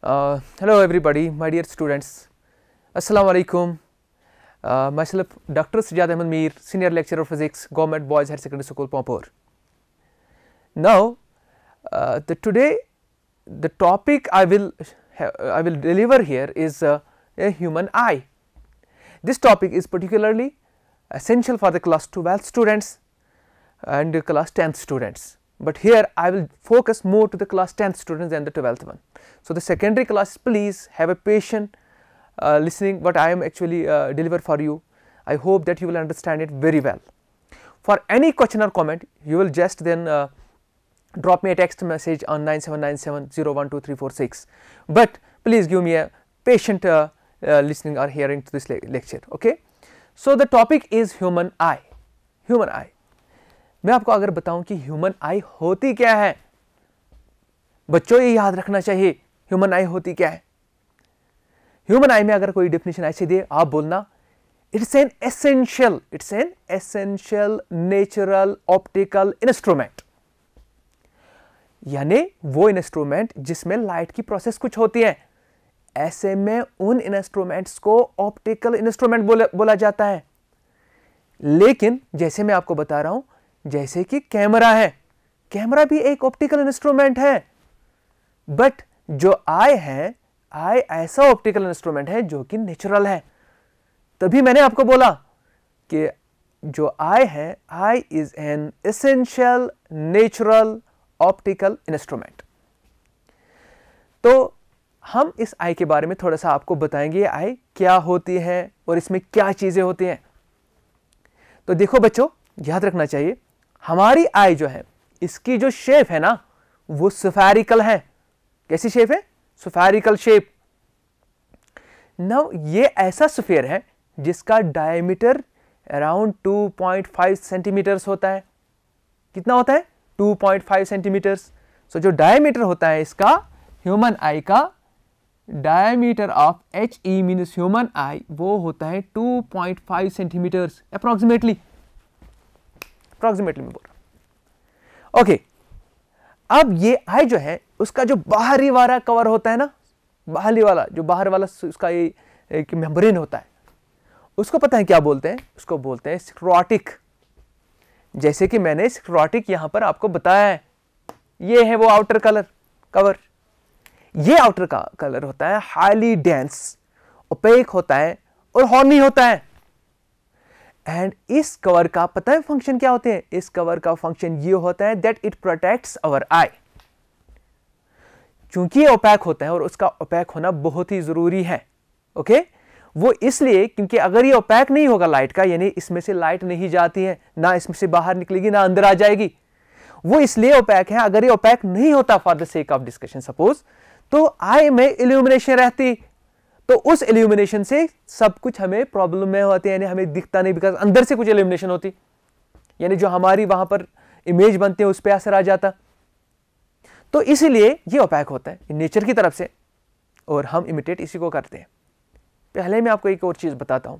Hello everybody, my dear students. Assalamu alaikum. Myself Dr. Sajjad Ahmed Mir, Senior Lecturer of Physics, Government Boys Higher Secondary School, Pampur. Now, today the topic I will deliver here is a human eye. This topic is particularly essential for the class 12th students and class 10th students. But here I will focus more to the class 10th students than the 12th one. So, the secondary class, please have a patient listening what I am actually deliver for you. I hope that you will understand it very well. For any question or comment, you will just then drop me a text message on 9797012346. But please give me a patient listening or hearing to this lecture. Okay. So, the topic is human eye. Human eye. मैं आपको अगर बताऊं कि human आई होती क्या है, बच्चों ये याद रखना चाहिए ह्यूमन आई होती क्या है. ह्यूमन आई में अगर कोई डेफिनेशन ऐसे दे, आप बोलना it's an essential natural optical instrument, यानी वो इंस्ट्रूमेंट जिसमें लाइट की प्रोसेस कुछ होती है. ऐसे में उन इंस्ट्रूमेंट्स को ऑप्टिकल इंस्ट्रूमेंट बोला जाता है. लेकिन जैसे मैं आपको बता रहा हूं, जैसे कि कैमरा है, कैमरा भी एक ऑप्टिकल इंस्ट्रूमेंट है. बट जो आई है, आई ऐसा ऑप्टिकल इंस्ट्रूमेंट है जो कि नेचुरल है. तभी मैंने आपको बोला कि जो आई है, eye is an essential natural optical instrument. तो हम इस आई के बारे में थोड़ा सा आपको बताएंगे, आई क्या होती है और इसमें क्या चीजें होती हैं. तो देखो बच्चों, याद रखना चाहिए हमारी आई जो है, इसकी जो शेप है ना, वो स्फेरिकल है. कैसी शेप है? Spherical shape. नाउ ये ऐसा स्फीयर है जिसका डायमीटर अराउंड 2.5 सेंटीमीटर्स होता है. कितना होता है? 2.5 सेंटीमीटर्स. सो जो डायमीटर होता है इसका, ह्यूमन आई का diameter of H E means human आई, वो होता है 2.5 सेंटीमीटर्स अप्रोक्सीमेटली मैं बोल रहा हूं. ओके, अब ये आई जो है, उसका जो बाहरी वाला कवर होता है ना, बाहरी वाला जो बाहर वाला उसका ये एक मेम्ब्रेन होता है, उसको पता है क्या बोलते हैं? उसको बोलते हैं स्क्लेरोटिक. जैसे कि मैंने स्क्लेरोटिक यहां पर आपको बताया है. ये है वो आउटर कवर. ये आउटर का कलर होता है हाईली डेंस, ओपेक होता है और हॉर्नी होता है. एंड इस कवर का पता है फंक्शन क्या होते हैं? इस कवर का फंक्शन ये होता है दैट इट प्रोटेक्ट्स अवर आई. चूंकि ये ओपैक होता है और उसका ओपैक होना बहुत ही जरूरी है. ओके, वो इसलिए क्योंकि अगर ये ओपैक नहीं होगा लाइट का, यानी इसमें से लाइट नहीं जाती है, ना इसमें से बाहर निकलेगी ना अंदर आ जाएगी, वो इसलिए ओपैक है. अगर ये ओपैक नहीं होता for the sake of discussion suppose, तो आई में इल्यूमिनेशन रहती, तो उस इल्यूमिनेशन से सब कुछ हमें प्रॉब्लम में होती है, यानी हमें दिखता नहीं, बिकॉज अंदर से कुछ इल्यूमिनेशन होती, यानी जो हमारी वहां पर इमेज बनते हैं उस पर असर आ जाता. तो इसीलिए ये ओपैक होता है नेचर की तरफ से, और हम इमिटेट इसी को करते हैं. पहले मैं आपको एक और चीज बताता हूं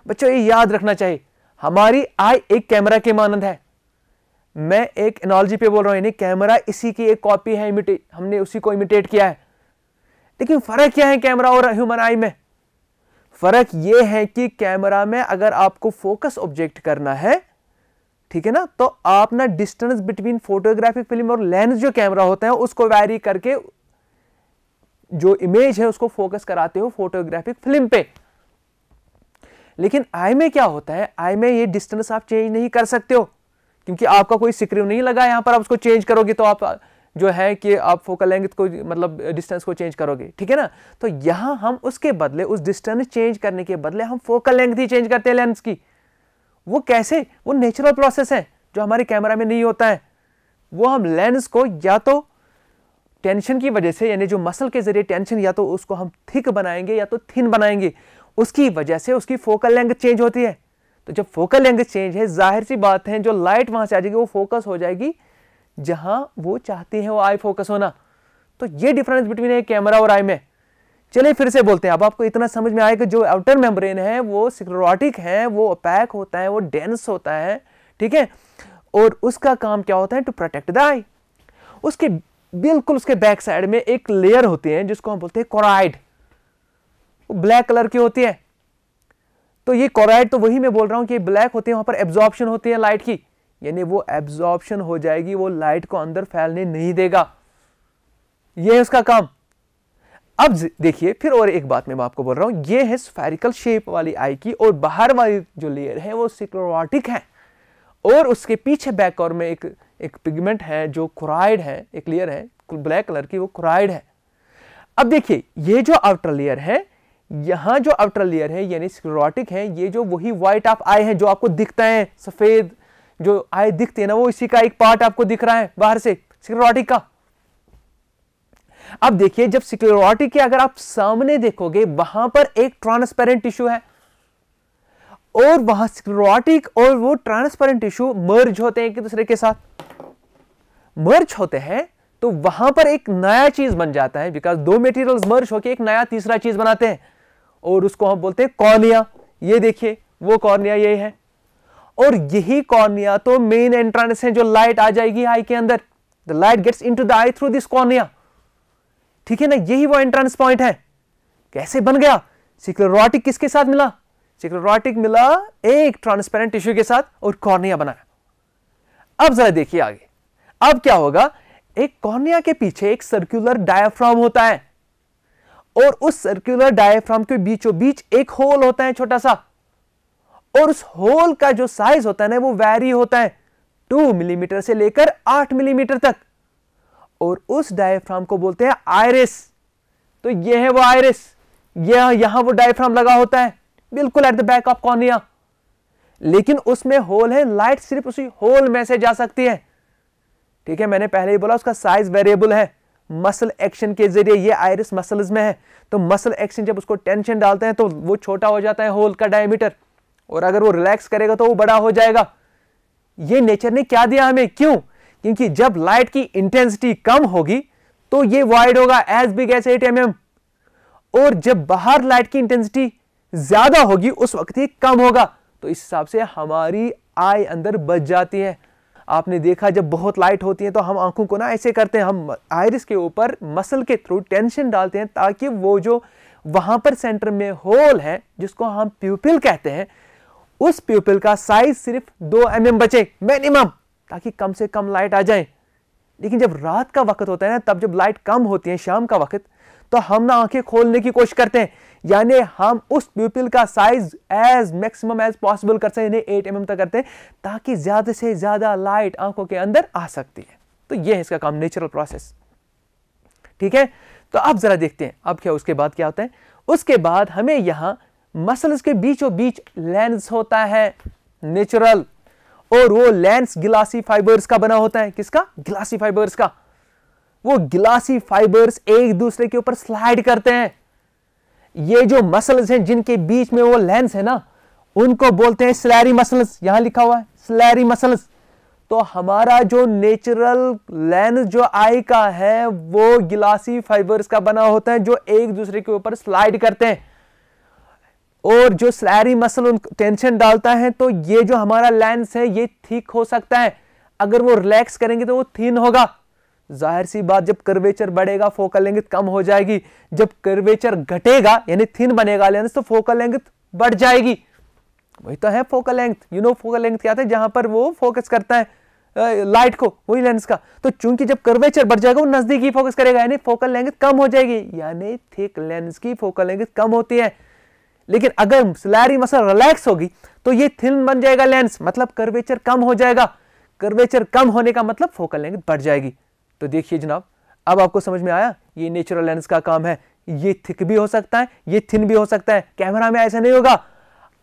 बच्चों, ये याद रखना चाहिए, हमारी आई एक कैमरा के मानंद है. मैं एक एनालॉजी पे बोल रहा हूं, यानी कैमरा इसी की एक कॉपी है, हमने उसी को इमिटेट किया है. लेकिन फर्क क्या है कैमरा और ह्यूमन आई में? फर्क यह है कि कैमरा में अगर आपको फोकस ऑब्जेक्ट करना है, ठीक है ना, तो आप ना डिस्टेंस बिटवीन फोटोग्राफिक फिल्म और लेंस जो कैमरा होता है उसको वैरी करके जो इमेज है उसको फोकस कराते हो फोटोग्राफिक फिल्म पे. लेकिन आई में क्या होता है? आई में ये डिस्टेंस आप चेंज नहीं कर सकते हो, क्योंकि आपका कोई स्क्रू नहीं लगा यहां पर. आप उसको चेंज करोगे तो आप जो है कि आप फोकल लेंथ को, मतलब डिस्टेंस को चेंज करोगे, ठीक है ना. तो यहां हम उसके बदले, उस डिस्टेंस चेंज करने के बदले हम फोकल लेंथ ही चेंज करते हैं लेंस की. वो कैसे? वो नेचुरल प्रोसेस है जो हमारे कैमरा में नहीं होता है. वो हम लेंस को या तो टेंशन की वजह से, यानी जो मसल के जरिए टेंशन, या तो उसको हम थिक बनाएंगे या तो थिन बनाएंगे, उसकी वजह से उसकी फोकल लेंथ चेंज होती है. तो जब फोकल लेंथ चेंज है, जाहिर सी बात है जो लाइट वहां से आ जाएगी वो फोकस हो जाएगी जहां वो चाहते हैं वो आई फोकस होना. तो ये डिफरेंस बिटवीन एक कैमरा और आई में. चलिए फिर से बोलते हैं, अब आपको इतना समझ में आएगा, जो आउटर मेम्ब्रेन है वो स्क्लेरोटिक है, वो ओपैक होता है, वो डेंस होता है, ठीक है, और उसका काम क्या होता है? टू प्रोटेक्ट द आई. उसके बिल्कुल उसके बैक साइड में एक लेयर होती है जिसको हम बोलते हैं कोराइड, वो ब्लैक कलर की होती है। तो ये कोराइड, तो वही मैं बोल रहा हूं कि ब्लैक होती है, वहां पर एब्जॉर्प्शन होती है लाइट की, यानी वो एब्जॉर्प्शन हो जाएगी, वो लाइट को अंदर फैलने नहीं देगा, ये है उसका काम। अब देखिए फिर और एक बात मैं आपको बोल रहा हूं, ये है स्फेरिकल शेप वाली आई की, और बाहर वाली जो लेयर है वो स्क्लेरोटिक है, और उसके पीछे बैक और में एक पिगमेंट है जो कोराइड है, एक लेयर है ब्लैक कलर की, वो कोराइड है। अब देखिए ये जो आउटर लेयर है, यहां जो आउटर लेयर है यानी स्क्लेरोटिक है, ये जो वही व्हाइट ऑफ आई है जो आपको दिखता है, सफेद जो आई दिखती है ना, वो इसी का एक पार्ट आपको दिख रहा है बाहर से स्क्लेरोटिक का। अब देखिए जब स्क्लेरोटिक के अगर आप सामने देखोगे, वहां पर एक ट्रांसपेरेंट टिश्यू है, और वहां स्क्लेरोटिक और वो ट्रांसपेरेंट टिश्यू मर्ज होते हैं एक दूसरे के साथ, मर्ज होते हैं तो वहां पर एक नया चीज बन जाता है, बिकॉज दो मटेरियल्स मर्ज होकर एक नया तीसरा चीज बनाते हैं, और उसको हम बोलते हैं कॉर्निया। ये देखिए वो कॉर्निया ये है, और यही कॉर्निया तो मेन एंट्रेंस है, जो लाइट आ जाएगी आई के अंदर, the light gets into the eye through this cornea, ठीक है ना, यही वो एंट्रेंस पॉइंट है। कैसे बन गया? स्क्लेरोटिक किसके साथ मिला? स्क्लेरोटिक मिला एक ट्रांसपेरेंट टिश्यू के साथ और कॉर्निया बनाया। अब जरा देखिए आगे, अब क्या होगा, एक कॉर्निया के पीछे एक सर्कुलर डायाफ्राम होता है, और उस सर्कुलर डायाफ्राम के बीचों बीच एक होल होता है छोटा सा, और उस होल का जो साइज होता है ना वो वैरी होता है 2 मिलीमीटर से लेकर 8 मिलीमीटर तक, और उस डायफ्राम को बोलते हैं आइरिस। तो ये है वो आइरिस, यहां वो डायफ्राम लगा होता है बिल्कुल at the back of cornea, लेकिन उसमें होल है, लाइट सिर्फ उसी होल में से जा सकती है, ठीक है। मैंने पहले ही बोला उसका साइज वेरिएबल है, मसल एक्शन के जरिए ये आइरिस मसल्स में है, तो मसल एक्शन जब उसको टेंशन डालते हैं तो वो छोटा हो जाता है होल का डायमीटर, और अगर वो रिलैक्स करेगा तो वो बड़ा हो जाएगा। ये नेचर ने क्या दिया हमें, क्यों? क्योंकि जब लाइट की इंटेंसिटी कम होगी तो ये वाइड होगा एज बिग एज 8 mm, और जब बाहर लाइट की इंटेंसिटी ज्यादा होगी उस वक्त ये कम होगा, तो इस हिसाब से हमारी आई अंदर बच जाती है। आपने देखा जब बहुत लाइट होती है तो हम आंखों को ना ऐसे करते हैं, हम आइरिस के ऊपर मसल के थ्रू टेंशन डालते हैं, ताकि वो जो वहां पर सेंटर में होल है जिसको हम प्यूपिल कहते हैं, उस प्यूपिल का साइज सिर्फ 2 mm बचे मिनिमम, ताकि कम से कम लाइट आ जाए। लेकिन जब रात का वक्त होता है ना, तब जब लाइट कम होती है शाम का वक्त, तो हम ना आंखें खोलने की कोशिश करते हैं, यानी हम उस प्यूपिल का size as maximum as possible करते हैं, 8 mm तक करते हैं, ताकि ज्यादा से ज्यादा लाइट आंखों के अंदर आ सकती है। तो यह है इसका काम, नेचुरल प्रोसेस, ठीक है। तो अब जरा देखते हैं अब क्या, उसके बाद क्या होता है। उसके बाद हमें यहां मसल्स के बीचों बीच लेंस होता है नेचुरल, और वो लेंस गिलासी फाइबर्स का बना होता है। किसका? गिलासी फाइबर्स का। वो गिलासी फाइबर्स एक दूसरे के ऊपर स्लाइड करते हैं। ये जो मसल्स हैं जिनके बीच में वो लेंस है ना, उनको बोलते हैं स्लैरी मसल्स, यहां लिखा हुआ है स्लैरी मसल्स। तो हमारा जो नेचुरल लेंस जो आई का है वो गिलासी फाइबर्स का बना होता है, जो एक दूसरे के ऊपर स्लाइड करते हैं, और जो स्लैरी मसल उन टेंशन डालता है, तो ये जो हमारा लेंस है ये थिक हो सकता है, अगर वो रिलैक्स करेंगे तो वो थिन होगा। जाहिर सी बात, जब कर्वेचर बढ़ेगा फोकल लेंथ कम हो जाएगी, जब कर्वेचर घटेगा यानी थिन बनेगा लेंस, तो फोकल लेंथ बढ़ जाएगी। वही तो है focal length, you know focal length क्या है, जहां पर वो फोकस करता है लाइट को, वही लेंस का। तो चूंकि जब कर्वेचर बढ़ जाएगा वो नजदीक ही फोकस करेगा, यानी फोकल लेंथ कम हो जाएगी, यानी थिक लेंस की फोकल लेंथ कम होती है। लेकिन अगर स्लैरी मसल रिलैक्स होगी तो ये थिन बन जाएगा लेंस, मतलब कर्वेचर कम हो जाएगा। कर्वेचर कम होने का मतलब फोकल लेंथ बढ़ जाएगी। तो देखिए जनाब, अब आपको समझ में आया, ये नेचुरल लेंस का काम है। ये थिक भी हो सकता है, ये थिन भी हो सकता है। कैमरा में ऐसा नहीं होगा,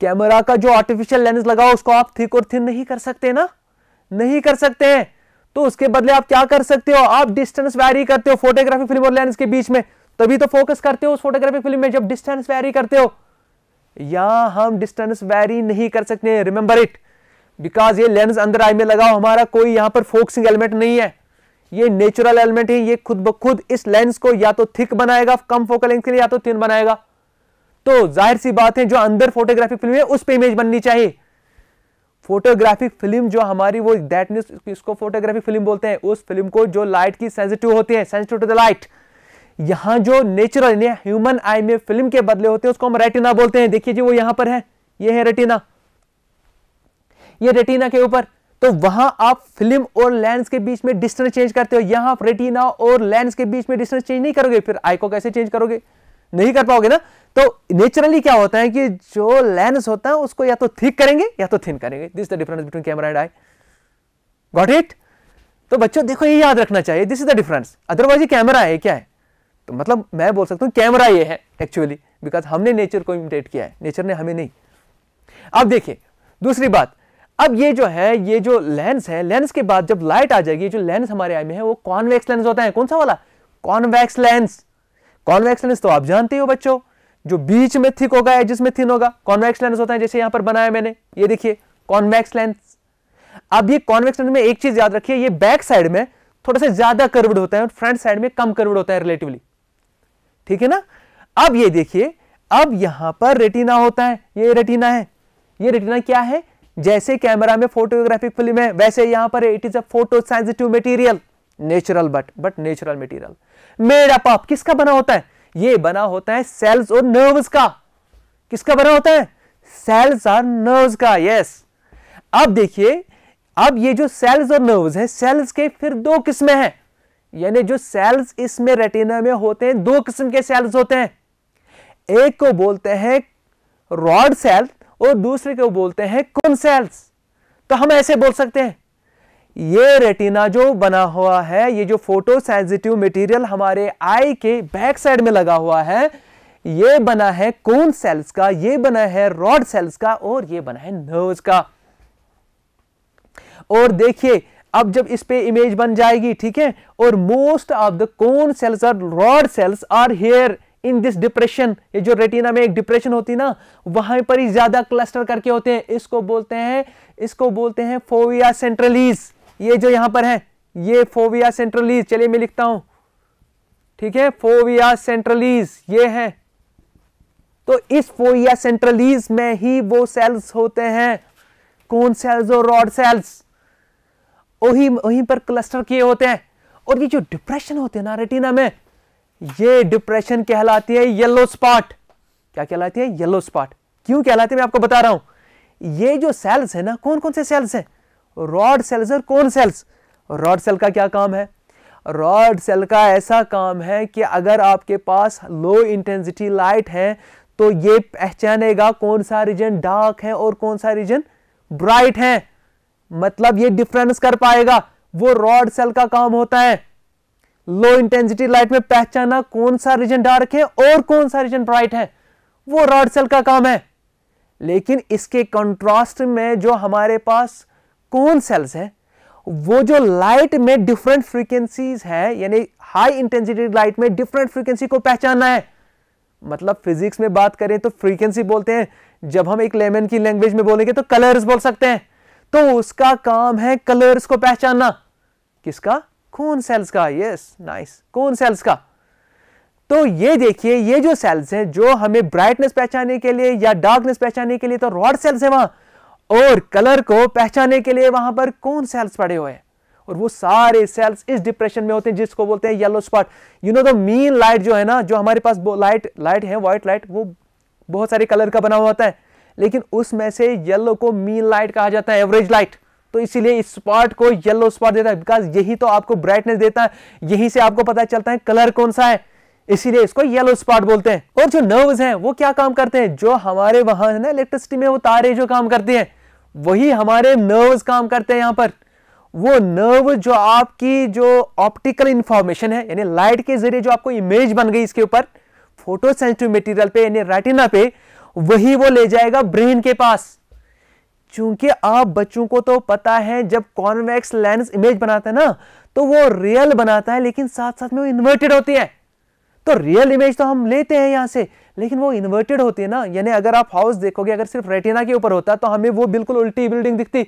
कैमरा का जो आर्टिफिशियल लेंस लगाओ उसको आप थिक और थिन नहीं कर सकते ना, नहीं कर सकते हैं। तो उसके बदले आप क्या कर सकते हो, आप डिस्टेंस वैरी करते हो फोटोग्राफिक फिल्म और लेंस के बीच में, तभी तो फोकस करते हो उस फोटोग्राफिक फिल्म में, जब डिस्टेंस वैरी करते हो। यहां हम डिस्टेंस वैरी नहीं कर सकते, रिमेंबर इट, बिकॉज ये लेंस अंदर आई में लगाओ, हमारा कोई यहां पर फोकसिंग एलिमेंट नहीं है, ये नेचुरल एलिमेंट है। ये खुद ब खुद इस लेंस को या तो थिक बनाएगा कम फोकल लेंथ के लिए, या तो थिन बनाएगा। तो जाहिर सी बात है जो अंदर फोटोग्राफिक फिल्म है उस पे इमेज बननी चाहिए, फोटोग्राफिक फिल्म जो हमारी वो दैट मींस इसको फोटोग्राफिक फिल्म बोलते हैं, उस फिल्म को जो लाइट की सेंसिटिव होती है, सेंसिटिव टू द लाइट, यहां जो नेचुरल ह्यूमन आई में फिल्म के बदले होते हैं उसको हम रेटिना बोलते हैं। देखिए जी वो यहां पर है, ये है रेटिना, ये रेटिना के ऊपर। तो वहां आप फिल्म और लेंस के बीच में डिस्टेंस चेंज करते हो, यहां आप रेटिना और लेंस के बीच में डिस्टेंस चेंज नहीं करोगे, फिर आई को कैसे चेंज करोगे, नहीं कर पाओगे ना। तो नेचुरली क्या होता है कि जो लेंस होता है उसको या तो थिक करेंगे या तो थिन करेंगे। This is the difference between camera and I. Got it? तो बच्चों देखो ये याद रखना चाहिए, this is the difference. Otherwise ये कैमरा है क्या है, तो मतलब मैं बोल सकता हूं कैमरा ये है एक्चुअली, बिकॉज हमने नेचर को इमिटेट किया है, नेचर ने हमें नहीं। अब देखिए दूसरी बात, अब ये जो है ये जो लेंस है, लेंस के बाद जब लाइट आ जाएगी, जो लेंस हमारे आई में है वो कॉन्वेक्स लेंस होता है। कौन सा वाला? Convex lens. कॉन्वेक्स लेंस तो आप जानते हो बच्चों, जो बीच में थिक होगा एजिस में थिन होगा, कॉन्वेक्स लेंस होता है। जैसे यहां पर बनाया मैंने, ये देखिए कॉन्वेक्स लेंस। अब ये कॉन्वेक्स लेंस में एक चीज याद रखिए, ये बैक साइड में थोड़ा सा ज्यादा कर्व्ड होता है और फ्रंट साइड में कम कर्व्ड होता है रिलेटिवली, ठीक है ना। अब ये देखिए, अब यहां पर रेटिना होता है, ये रेटिना है। ये रेटिना क्या है? जैसे कैमरा में फोटोग्राफिक फिल्म है वैसे यहां पर it is a photo sensitive material, natural but natural material made up of, किसका बना होता है? ये बना होता है सेल्स और नर्व्स का। किसका बना होता है? सेल्स और नर्व्स का, यस। अब देखिए, अब ये जो सेल्स और नर्व्स है, सेल्स के फिर दो किस्में हैं, यानी जो सेल्स इसमें रेटिना में होते हैं, दो किस्म के सेल्स होते हैं। एक को बोलते हैं रॉड सेल और दूसरे को बोलते हैं कोन सेल्स। तो हम ऐसे बोल सकते हैं, ये रेटिना जो बना हुआ है, ये जो फोटो सेंसिटिव मटेरियल हमारे आई के बैक साइड में लगा हुआ है, ये बना है कोन सेल्स का, ये बना है रॉड सेल्स का और ये बना है नर्व्स का। और देखिए अब जब इस पे इमेज बन जाएगी, ठीक है, और most of the cone cells और rod cells are here in this depression. ये जो रेटिना में एक डिप्रेशन होती है ना, वहां पर ही ज्यादा क्लस्टर करके होते हैं। इसको बोलते हैं फोविया सेंट्रलीज। ये जो यहां पर है ये फोविया सेंट्रलीज, चलिए मैं लिखता हूं, ठीक है, फोविया सेंट्रलीज ये है। तो इस फोविया सेंट्रलीज में ही वो सेल्स होते हैं, कोन सेल्स और रॉड सेल्स, वहीं पर क्लस्टर किए होते हैं। और ये जो डिप्रेशन होते हैं ना रेटिना में, ये डिप्रेशन कहलाती है येलो स्पॉट। क्या कहलाती है? Yellow spot. क्यों कहलाती है मैं आपको बता रहा हूं। ये जो सेल्स है ना, कौन कौन से सेल्स हैं? रॉड सेल्स और कोन सेल्स। रॉड सेल का क्या काम है? रॉड सेल का ऐसा काम है कि अगर आपके पास लो इंटेंसिटी लाइट है तो ये पहचानेगा कौन सा रीजन डार्क है और कौन सा रीजन ब्राइट है, मतलब ये डिफरेंस कर पाएगा। वो रॉड सेल का काम होता है लो इंटेंसिटी लाइट में पहचाना कौन सा रीजन डार्क है और कौन सा रीजन ब्राइट है, वो रॉड सेल का काम है। लेकिन इसके कंट्रास्ट में जो हमारे पास कोन सेल्स है, वो जो लाइट में डिफरेंट फ्रीक्वेंसीज है, यानी हाई इंटेंसिटी लाइट में डिफरेंट फ्रीक्वेंसी को पहचानना है। मतलब फिजिक्स में बात करें तो फ्रीक्वेंसी बोलते हैं, जब हम एक लेमन की लैंग्वेज में बोलेंगे तो कलर्स बोल सकते हैं। तो उसका काम है कलर्स को पहचानना। किसका? कोन सेल्स का। यस, नाइस, कोन सेल्स का। तो ये देखिए, ये जो सेल्स हैं जो हमें ब्राइटनेस पहचानने के लिए या डार्कनेस पहचानने के लिए तो रॉड सेल्स है वहां, और कलर को पहचानने के लिए वहां पर कोन सेल्स पड़े हुए हैं। और वो सारे सेल्स इस डिप्रेशन में होते हैं जिसको बोलते हैं yellow spot. You know the mean light जो है ना, जो हमारे पास लाइट है, व्हाइट लाइट, वो बहुत सारे कलर का बना हुआ होता है, लेकिन उसमें से येलो को मीन लाइट कहा जाता है, एवरेज लाइट। तो इसीलिए इस स्पॉट को येलो स्पॉट देता है, बिकॉज यही तो आपको ब्राइटनेस देता है, यही से आपको पता चलता है कलर कौन सा है, इसीलिए इसको येलो स्पॉट बोलते हैं। और जो नर्व्स हैं वो क्या काम करते हैं? जो हमारे वहां है ना इलेक्ट्रिसिटी में वो तारे जो काम करती हैं, वही हमारे नर्व्स काम करते हैं यहां पर। वो नर्व जो आपकी जो ऑप्टिकल इंफॉर्मेशन है, यानी लाइट के जरिए जो आपको इमेज बन गई इसके ऊपर फोटो सेंसिटिव मटेरियल पे यानी रेटिना पे, वही वो ले जाएगा ब्रेन के पास। क्योंकि आप बच्चों को तो पता है जब कॉन्वेक्स लेंस इमेज बनाता है ना, तो वो रियल बनाता है, लेकिन साथ साथ में वो इन्वर्टेड होती है। तो रियल इमेज तो हम लेते हैं यहां से, लेकिन वो इन्वर्टेड होती है ना। यानी अगर आप हाउस देखोगे, अगर सिर्फ रेटिना के ऊपर होता तो हमें वो बिल्कुल उल्टी बिल्डिंग दिखती,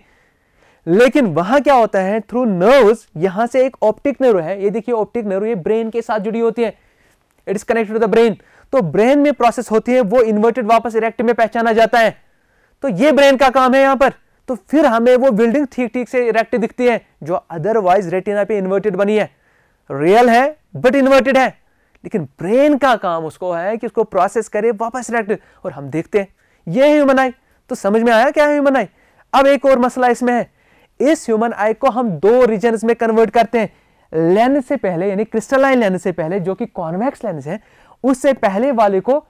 लेकिन वहां क्या होता है, थ्रू नर्व्स, यहां से एक ऑप्टिक नर्व है, ये देखिए ऑप्टिक नर्व, ये ब्रेन के साथ जुड़ी होती है, it is connected to the brain. तो ब्रेन में प्रोसेस होती है, वो इन्वर्टेड वापस इरेक्ट में पहचाना जाता है। तो ये ब्रेन का काम है यहां पर। तो फिर हमें वो बिल्डिंग ठीक ठीक से इरेक्ट दिखती है जो अदरवाइज रेटिना पे इन्वर्टेड बनी है, रियल है बट इन्वर्टेड है। लेकिन ब्रेन का काम उसको है कि उसको प्रोसेस करे वापस इरेक्ट, और हम देखते हैं ये है ह्यूमन आई। तो समझ में आया क्या है ह्यूमन आई। अब एक और मसला इसमें है, इस ह्यूमन आई को हम दो रीजन्स में कन्वर्ट करते हैं। लेंस से पहले यानी क्रिस्टलाइन लेंस से पहले जो कि कॉन्वेक्स लेंस है, उससे पहले वाले को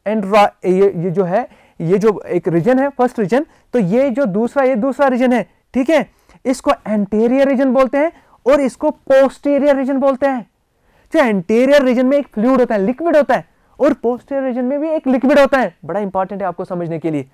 ये जो है, ये जो एक रीजन है फर्स्ट रीजन, तो ये जो दूसरा रीजन है, ठीक है, इसको एंटीरियर रीजन बोलते हैं और इसको पोस्टीरियर रीजन बोलते हैं। जो एंटीरियर रीजन में एक फ्लूइड होता है, लिक्विड होता है, और पोस्टीरियर रीजन में भी एक लिक्विड होता है। बड़ा इंपॉर्टेंट है आपको समझने के लिए।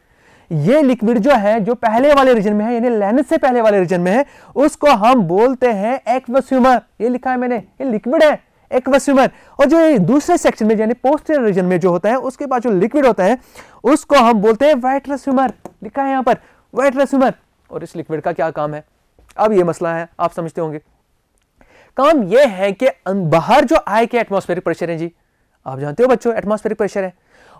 ये लिक्विड जो है जो पहले वाले रीजन में है यानी लेंस से पहले वाले रीजन में है, उसको हम बोलते हैं एक्वस ह्यूमर। ये लिखा है मैंने, ये लिक्विड है एक्वस ह्यूमर। और जो दूसरे सेक्शन में यानी पोस्टीरियर रीजन में जो होता है, उसके बाद जो लिक्विड होता है उसको हम बोलते हैं वाइट्रस ह्यूमर। लिखा है यहां पर वाइट्रस ह्यूमर। और इस लिक्विड का क्या काम है, अब ये मसला है, आप समझते होंगे। काम यह है कि बाहर जो आई के एटमॉस्फेरिक प्रेशर है जी, आप जानते हो बच्चों एटमॉस्फेरिक प्रेशर है,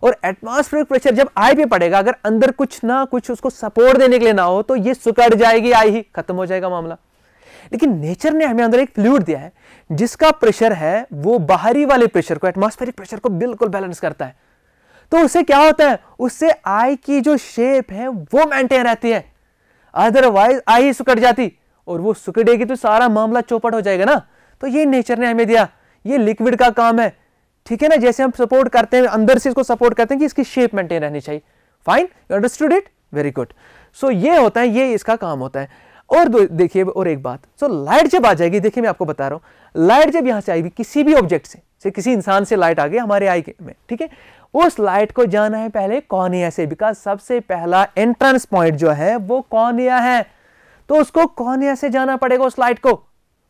और एटमॉस्फेरिक प्रेशर जब आई पे पड़ेगा, अगर अंदर कुछ ना कुछ उसको सपोर्ट देने के लिए ना हो तो ये सुकड़ जाएगी, आई ही खत्म हो जाएगा मामला। लेकिन नेचर ने हमें अंदर एक फ्लूइड दिया है जिसका प्रेशर है वो बाहरी वाले प्रेशर को, एटमॉस्फेरिक प्रेशर को बिल्कुल बैलेंस करता है। तो उससे क्या होता है, उससे आई की जो शेप है वो मेंटेन रहती है, अदरवाइज आई ही सुकड़ जाती, और वो सुकड़ेगी तो सारा मामला चौपट हो जाएगा ना। तो ये नेचर ने हमें दिया, ये लिक्विड का काम है, ठीक है ना। जैसे हम सपोर्ट करते हैं, अंदर से इसको सपोर्ट करते हैं कि इसकी शेप मेंटेन रहनी चाहिए। Fine, you understood it, very good. So ये होता है, ये इसका काम होता है। और देखिए और एक बात, सो लाइट जब आ जाएगी, देखिए मैं आपको बता रहा हूं, लाइट जब यहां से आएगी किसी भी ऑब्जेक्ट से किसी इंसान से लाइट आ गई हमारे आई में, ठीक है, उस लाइट को जाना है पहले कॉर्निया से, बिकॉज सबसे पहला एंट्रेंस पॉइंट जो है वो कॉर्निया है, तो उसको कॉर्निया से जाना पड़ेगा उस लाइट को।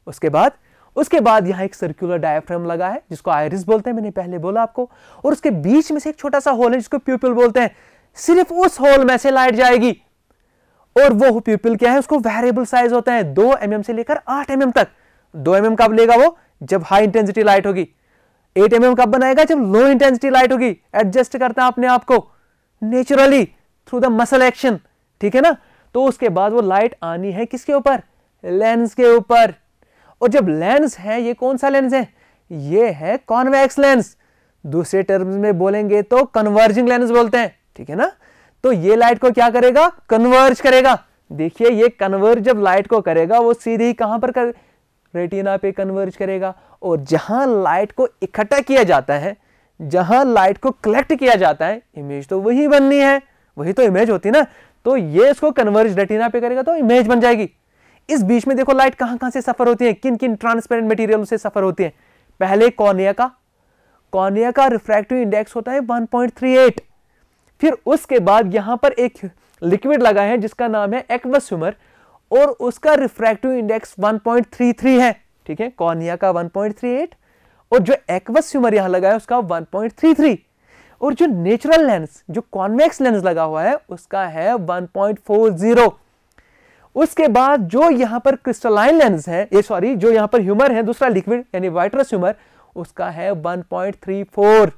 उसके बाद यहां एक सर्कुलर डायफ्राम लगा है जिसको आइरिस बोलते हैं, मैंने पहले बोला आपको, और उसके बीच में से एक छोटा सा होल है जिसको प्यूपिल बोलते हैं। सिर्फ उस होल में से लाइट जाएगी, और वो प्यूपिल क्या है, उसको वेरिएबल साइज होता है 2 mm से लेकर 8 mm तक। 2 mm कब लेगा वो, जब हाई इंटेंसिटी लाइट होगी। 8 mm कब बनाएगा, जब लो इंटेंसिटी लाइट होगी। एडजस्ट करता है अपने आप को naturally through the muscle action, ठीक है ना। तो उसके बाद वो लाइट आनी है किसके ऊपर, लेंस के ऊपर। और जब लेंस है, ये कौन सा लेंस है, ये है कॉन्वेक्स लेंस, दूसरे टर्म्स में बोलेंगे तो कन्वर्जिंग लेंस बोलते हैं, ठीक है ना। तो ये लाइट को क्या करेगा, कन्वर्ज करेगा। देखिए ये कन्वर्ज जब लाइट को करेगा वो सीधे ही कहां पर रेटिना पे कन्वर्ज करेगा, और जहां लाइट को इकट्ठा किया जाता है, जहां लाइट को कलेक्ट किया जाता है, इमेज तो वही बननी है, वही तो इमेज होती है ना। तो ये इसको कन्वर्ज रेटिना पे करेगा तो इमेज बन जाएगी। इस बीच में देखो लाइट कहां कहां से सफर होती है, किन किन ट्रांसपेरेंट मटेरियल से सफर होती है। पहले कॉर्निया का रिफ्रैक्टिव इंडेक्स होता है 1.38। फिर उसके बाद यहां पर एक लिक्विड लगा है जिसका नाम है एक्वस ह्यूमर, और उसका रिफ्रैक्टिव इंडेक्स 1.33 है, ठीक है। कॉर्निया का 1.38 और जो एक्वस ह्यूमर यहां लगा है उसका 1.33, और जो नेचुरल लेंस जो कॉन्वेक्स लेंस लगा हुआ है उसका है 1.40। उसके बाद जो यहां पर क्रिस्टलाइन लेंस है, ये सॉरी जो यहां पर ह्यूमर है दूसरा लिक्विड यानी वाइट्रस ह्यूमर, उसका है 1.34।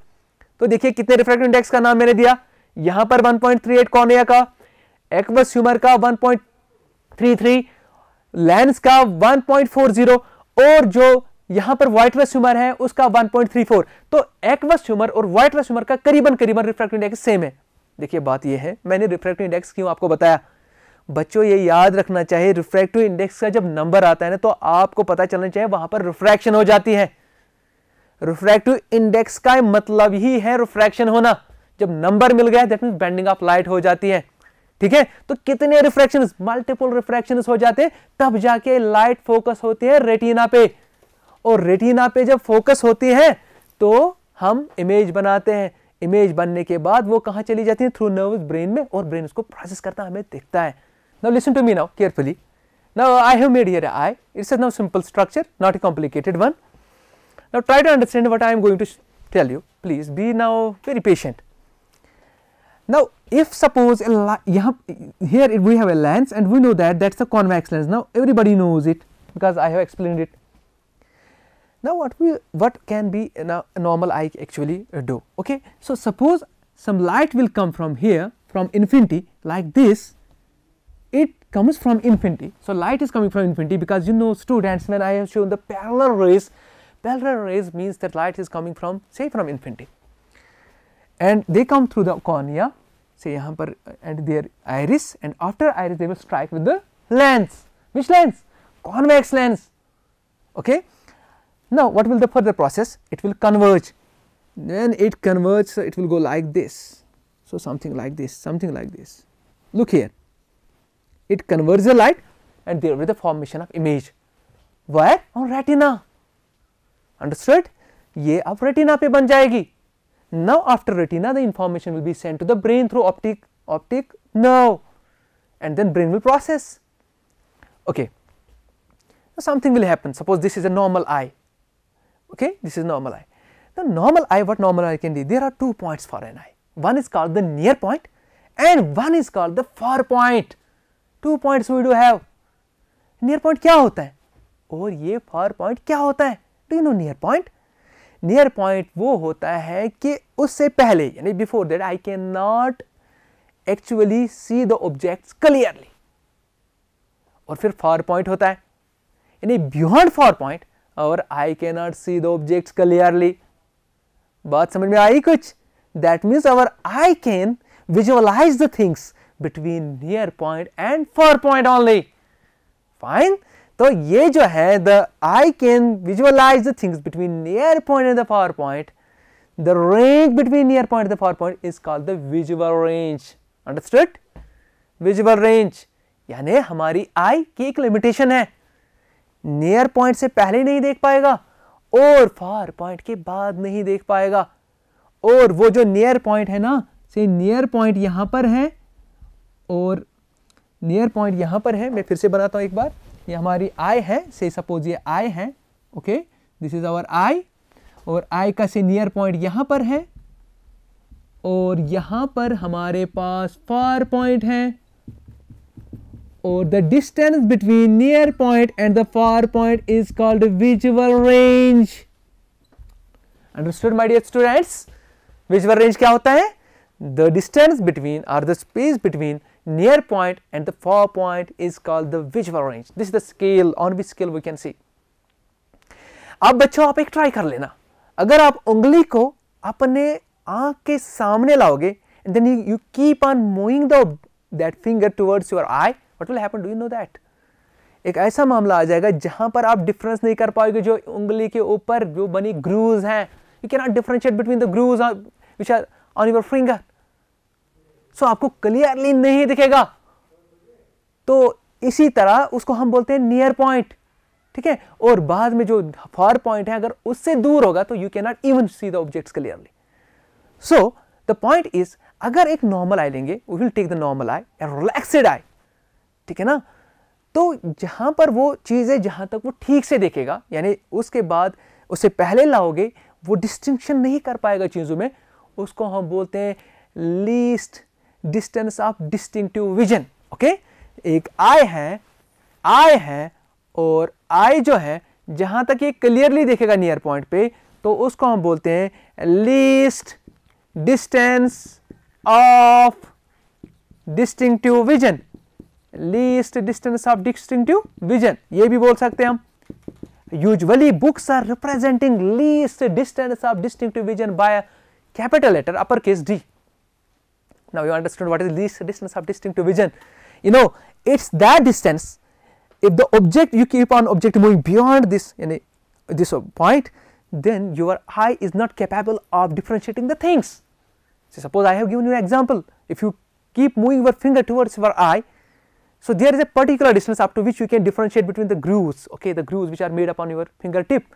तो देखिए कितने रिफ्रैक्टिव इंडेक्स का नाम मैंने दिया, यहां पर 1.38 कॉर्निया का, एक्वस ह्यूमर का 1.33, लेंस का 1.40, और जो यहां पर वाइट्रस ह्यूमर है उसका 1.34। तो एक्वस ह्यूमर और वाइट्रस ह्यूमर का करीबन रिफ्रैक्टिव इंडेक्स सेम है। देखिए बात यह है, मैंने रिफ्रैक्टिव इंडेक्स क्यों आपको बताया, बच्चों ये याद रखना चाहिए, रिफ्रैक्टिव इंडेक्स का जब नंबर आता है ना तो आपको पता चलना चाहिए वहां पर रिफ्रैक्शन हो जाती है। रिफ्रैक्टिव इंडेक्स का मतलब ही है रिफ्रैक्शन होना। जब नंबर मिल गया that means bending of light हो जाती है, ठीक है। तो कितने रिफ्रैक्शंस, मल्टीपल रिफ्रैक्शंस हो जाते हैं, तब जाके लाइट फोकस होती है रेटिना पे, और रेटिना पे जब फोकस होती है तो हम इमेज बनाते हैं। इमेज बनने के बाद वो कहां चली जाती है, थ्रू नर्व्स ब्रेन में, और ब्रेन उसको प्रोसेस करता हमें दिखता है। Now listen to me now carefully. Now I have made here an eye. It's a now simple structure, not a complicated one. Now try to understand what I am going to tell you. Please be now very patient. Now if suppose here we have a lens and we know that that's a convex lens. Now everybody knows it because I have explained it. Now what can be a normal eye actually do? Okay, so suppose some light will come from here, from infinity like this. It comes from infinity. So light is coming from infinity, because you know students, when I have shown the parallel rays means that light is coming from, say, from infinity, and they come through the cornea, say यहाँ पर, and their iris, and after iris they will strike with the lens. Which lens? Convex lens. Okay. Now what will the further process? It will converge. When it converges, it will go like this. So something like this, something like this. Look here. It converts the light, and there will be the formation of image. Where? On retina. Understood? ये अब retina पे बन जाएगी. Now after retina, the information will be sent to the brain through optic nerve, and then brain will process. Okay. Now something will happen. Suppose this is a normal eye. Okay, this is normal eye. The normal eye, what normal eye can do? There are 2 points for an eye. One is called the near point, and one is called the far point. 2 points we do have. Near point क्या होता है और ये far point क्या होता है? Do you know near point? Near point वो होता है कि उससे पहले, यानी before that I cannot actually see the objects clearly. और फिर far point होता है, यानी beyond far point और I cannot see the objects clearly. बात समझ में आई कुछ? That means our eye can visualize the things between near point and far point only. Fine. तो ये जो है, the eye can visualize the things between near point and the far point. The range between near point and the far point is called the visual range. Understood? Visual range. यानी हमारी eye की एक limitation है. Near point से पहले नहीं देख पाएगा और far point के बाद नहीं देख पाएगा. और वो जो near point है ना, से near point यहाँ पर है और नियर पॉइंट यहाँ पर है. मैं फिर से बनाता हूँ एक बार. ये हमारी आई है, से सपोज ये आई है. ओके, दिस इज आवर आई, और आई का से नियर पॉइंट यहाँ पर है और यहाँ पर हमारे पास फार पॉइंट है, और the distance between near point and the far point is called visual range. Understood my dear students? Visual range क्या होता है? The distance between, or the space between near point and the far point is called the visual range. This is the scale on which scale we can see. अब बच्चों आप एक try कर लेना. अगर आप उंगली को अपने आंख के सामने लाओगे and then you keep on moving that finger towards your eye, what will happen? Do you know that? एक ऐसा मामला आ जाएगा जहां पर आप डिफरेंस नहीं कर पाओगे. जो उंगली के ऊपर जो बनी ग्रूव्स हैं, you cannot differentiate between the grooves which are on your finger. सो आपको क्लियरली नहीं दिखेगा. तो इसी तरह उसको हम बोलते हैं नियर पॉइंट. ठीक है. और बाद में जो फार पॉइंट है, अगर उससे दूर होगा तो you can not even see the objects clearly. So the point is, अगर एक नॉर्मल आई लेंगे, we will take the normal eye, relaxed eye. ठीक है ना. तो जहां पर वो चीजें जहां तक वो ठीक से देखेगा, यानी उसके बाद उससे पहले लाओगे, वो डिस्टिंक्शन नहीं कर पाएगा चीजों में, उसको हम बोलते हैं least distance of distinctive vision. Okay. एक आई है और आई जो है जहां तक ये क्लियरली देखेगा नियर पॉइंट पे, तो उसको हम बोलते हैं least distance of distinctive vision. Least distance of distinctive vision, ये भी बोल सकते हैं हम. Usually books are representing least distance of distinctive vision by capital letter uppercase D. Now you understand what is least distance of distinctive vision. You know, it's that distance. If the object, you keep on object moving beyond this point, then your eye is not capable of differentiating the things. So suppose I have given you an example. If you keep moving your finger towards your eye, so there is a particular distance up to which you can differentiate between the grooves. Okay, the grooves which are made upon your fingertip.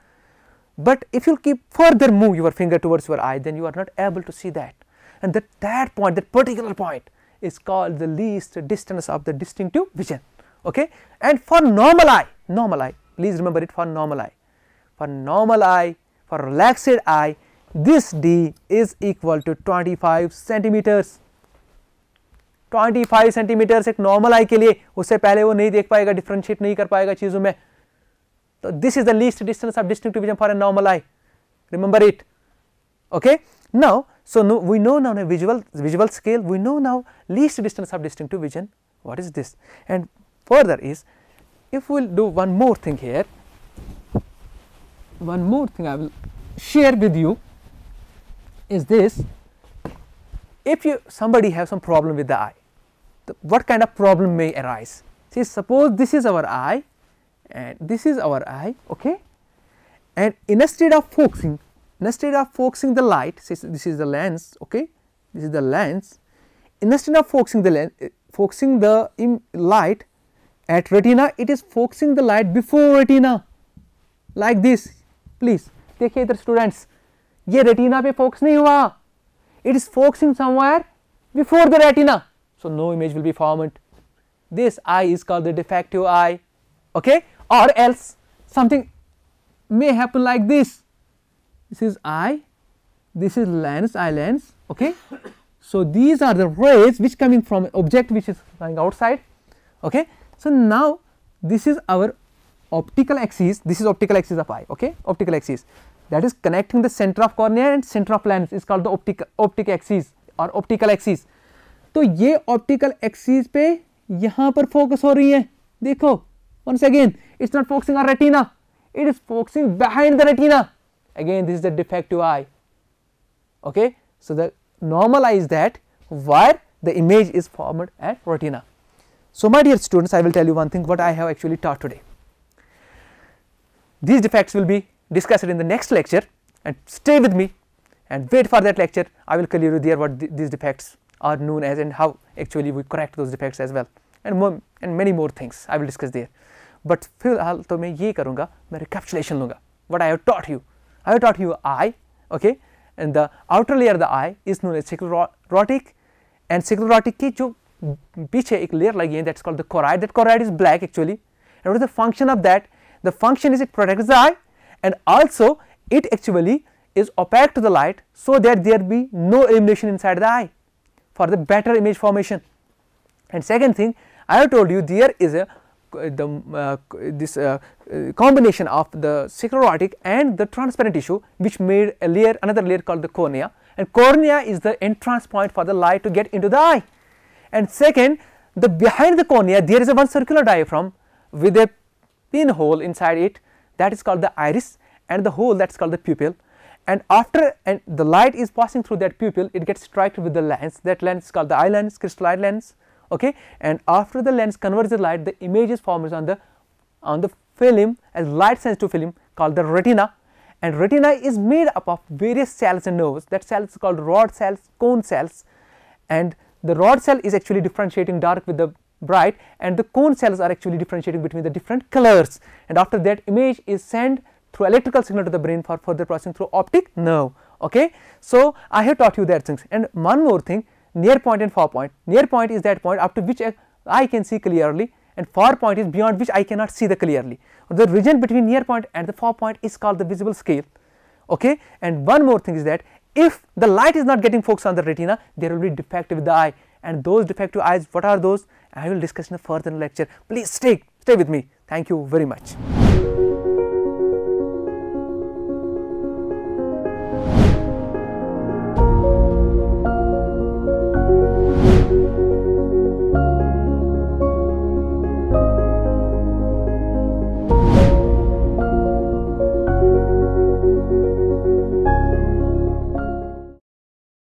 But if you keep further move your finger towards your eye, then you are not able to see that. And that point, that particular point is called the least distance of the distinctive vision. Okay. And for normal eye, please remember it, for normal eye, for relaxed eye, this D is equal to 25 centimeters. 25 centimeters एक normal eye के लिए, उससे पहले वो नहीं देख पाएगा, differentiate नहीं कर पाएगा चीजों में. तो this is the least distance of distinctive vision for a normal eye. Remember it. Okay. Now, so we know now visual scale. We know now least distance of distinctive vision. What is this? And further is, if we will do one more thing here, one more thing I will share with you is this. If somebody have some problem with the eye, what kind of problem may arise? See, suppose this is our eye and this is our eye, okay, and instead of focusing the light, say this is the lens, okay, this is the lens, instead of focusing the light at retina, it is focusing the light before retina, like this. Please देखिए इधर students, ये retina पे focus नहीं हुआ, it is focusing somewhere before the retina, so no image will be formed. This eye is called the defective eye, okay, or else something may happen like this. This is eye, this is lens, eye lens, okay. So these are the rays which coming from an object which is lying outside, okay. So now this is our optical axis, this is optical axis of eye, okay, optical axis that is connecting the center of cornea and center of lens is called the optic axis or optical axis. तो ये optical axis पे यहाँ पर focus हो रही है, देखो once again it's not focusing on retina, it is focusing behind the retina. Again this is the defective eye, okay. So the normal eye is that where the image is formed at retina. So my dear students, I will tell you one thing what I have actually taught today. These defects will be discussed in the next lecture, and stay with me and wait for that lecture. I will clear you there what these defects are known as and how actually we correct those defects as well, and many more things I will discuss there. But फिलहाल तो मैं ये करूँगा, मैं recapitulation लूँगा what I have taught you. I have taught you eye, okay, and the outer layer of the eye is known as sclerotic, and sclerotic की जो पीछे एक layer लगी है that's called the choroid. That choroid is black actually, and what is the function of that? The function is it protects the eye, and also it actually is opaque to the light so that there be no illumination inside the eye for the better image formation. And second thing, I have told you there is a combination of the sclerotic and the transparent tissue which made a layer, another layer called the cornea, and cornea is the entrance point for the light to get into the eye. And second, the behind the cornea there is a one circular diaphragm with a pinhole inside it, that is called the iris, and the hole that is called the pupil, and after the light is passing through that pupil, it gets struck with the lens. That lens is called the eye lens, crystalline lens, okay, and after the lens converts the light, the image is formed on the film as light sensitive film called the retina, and retina is made up of various cells and nerves. That cells is called rod cells, cone cells, and the rod cell is actually differentiating dark with the bright, and the cone cells are actually differentiating between the different colors, and after that image is sent through electrical signal to the brain for further processing through optic nerve, okay. So I have taught you that things. And one more thing, near point and far point. Near point is that point up to which I can see clearly, and far point is beyond which I cannot see the clearly. The region between near point and the far point is called the visible scale, okay. And one more thing is that if the light is not getting focused on the retina, there will be defect with the eye, and those defective eyes, what are those? I will discuss in a further lecture. Please stay with me. Thank you very much.